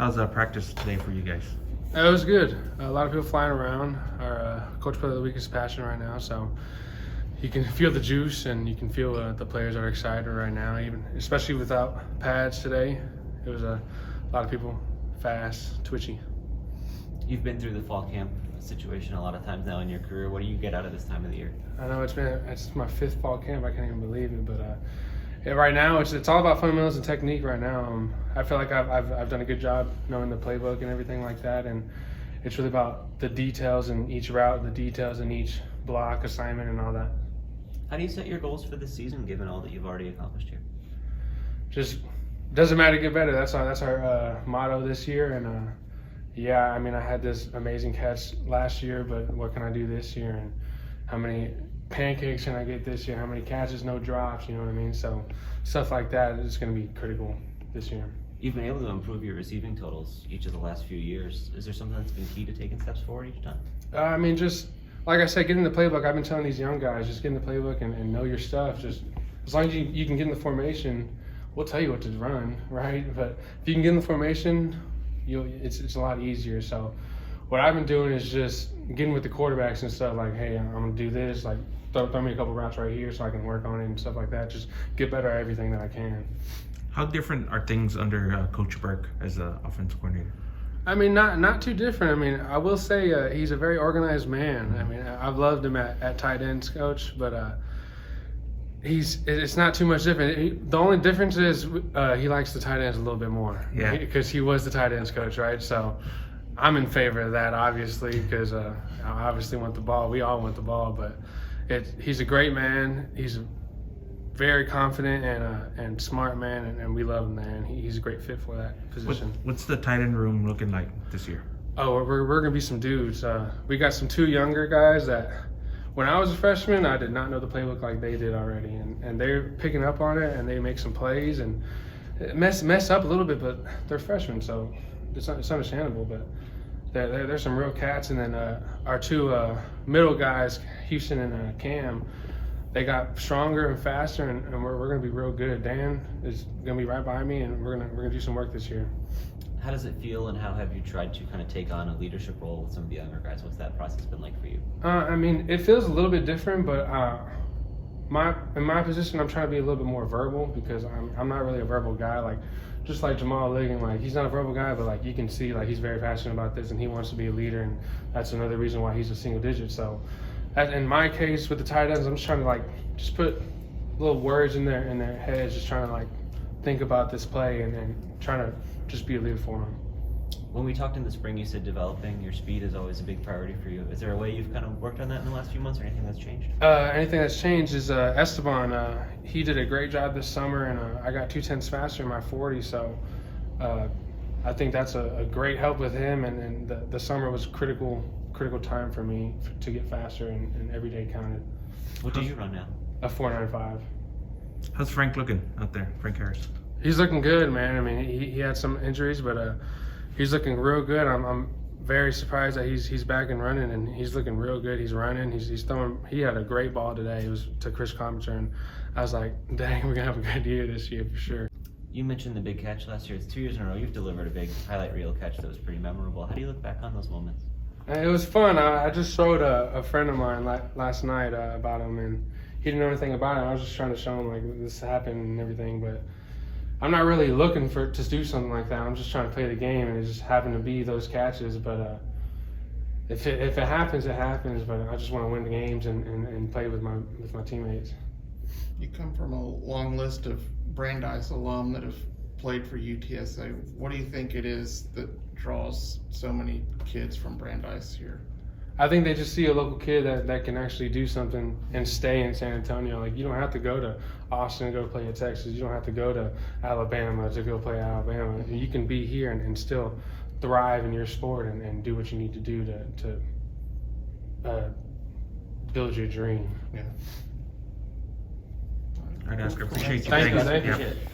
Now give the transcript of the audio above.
How's practice today for you guys? It was good. A lot of people flying around. Our Coach Player of the Week is passionate right now, so you can feel the juice and you can feel the players are excited right now, even especially without pads today. It was a lot of people fast, twitchy. You've been through the fall camp situation a lot of times now in your career. What do you get out of this time of the year? I know it's my 5th fall camp. I can't even believe it, but right now it's all about fundamentals and technique. Right now, I feel like I've done a good job knowing the playbook and everything like that, and it's really about the details in each route, the details in each block assignment, and all that. How do you set your goals for this season, given all that you've already accomplished here? Just doesn't matter to get better. That's our motto this year, and yeah, I mean I had this amazing catch last year, but what can I do this year, and how many pancakes can I get this year? How many catches, no drops? You know what I mean? So stuff like that is going to be critical this year. You've been able to improve your receiving totals each of the last few years. Is there something that's been key to taking steps forward each time? I mean, just like I said, getting the playbook. I've been telling these young guys, just get in the playbook and know your stuff. Just as long as you can get in the formation, we'll tell you what to run, right? But if you can get in the formation, it's a lot easier. So what I've been doing is just getting with the quarterbacks and stuff like, hey, I'm going to do this, like throw me a couple routes right here so I can work on it and stuff like that. Just get better at everything that I can. How different are things under Coach Burke as an offensive coordinator? I mean, not too different. I mean, I will say he's a very organized man. I mean, I've loved him at tight ends coach, but it's not too much different. The only difference is he likes the tight ends a little bit more. Yeah. Because he was the tight ends coach, right? So I'm in favor of that, obviously, because I obviously want the ball. We all want the ball, but he's a great man. He's a very confident and smart man, and we love him there, and he's a great fit for that position. What's the tight end room looking like this year? Oh, we're going to be some dudes. We got some 2 younger guys that when I was a freshman, I did not know the playbook like they did already, and they're picking up on it, and they make some plays, and mess up a little bit, but they're freshmen, so it's understandable, but there's some real cats. And then our 2 middle guys, Houston and Cam, they got stronger and faster, and we're going to be real good. Dan is going to be right by me, and we're going to do some work this year. How does it feel, and how have you tried to kind of take on a leadership role with some of the younger guys? What's that process been like for you? I mean, it feels a little bit different, but in my position, I'm trying to be a little bit more verbal because I'm not really a verbal guy. Like, just like Jamal Ligon, like he's not a verbal guy, but like you can see like he's very passionate about this and he wants to be a leader, and that's another reason why he's a single digit. So in my case with the tight ends, I'm just trying to like just put little words in their heads, just trying to like think about this play and trying to just be a leader for them. When we talked in the spring, you said developing your speed is always a big priority for you. Is there a way you've kind of worked on that in the last few months, or anything that's changed? Anything that's changed is Esteban. He did a great job this summer, and I got 2/10 faster in my 40, so I think that's a great help with him, and the summer was critical time for me to get faster, and every day counted. What do you run now? A 4.95. How's Frank looking out there, Frank Harris? He's looking good, man. I mean, he had some injuries, but he's looking real good. I'm very surprised that he's back and running, and he's looking real good. He's running. He's throwing. He had a great ball today. It was to Chris Comter, and I was like, dang, we're gonna have a good year this year for sure. You mentioned the big catch last year. It's 2 years in a row you've delivered a big highlight reel catch that was pretty memorable. How do you look back on those moments? It was fun. I just showed a friend of mine last night about him, and he didn't know anything about it. I was just trying to show him like this happened and everything, but I'm not really looking to do something like that. I'm just trying to play the game, and it just happened to be those catches. But if it happens, it happens. But I just want to win the games and play with my teammates. You come from a long list of Brandeis alum that have played for UTSA. What do you think it is that draws so many kids from Brandeis here? I think they just see a local kid that can actually do something and stay in San Antonio. Like, you don't have to go to Austin to go play at Texas. You don't have to go to Alabama to go play at Alabama. You can be here and still thrive in your sport and do what you need to do to build your dream. Yeah. All right, Oscar. Appreciate you. Thank you. Thanks. Thank you. Yeah. Appreciate it.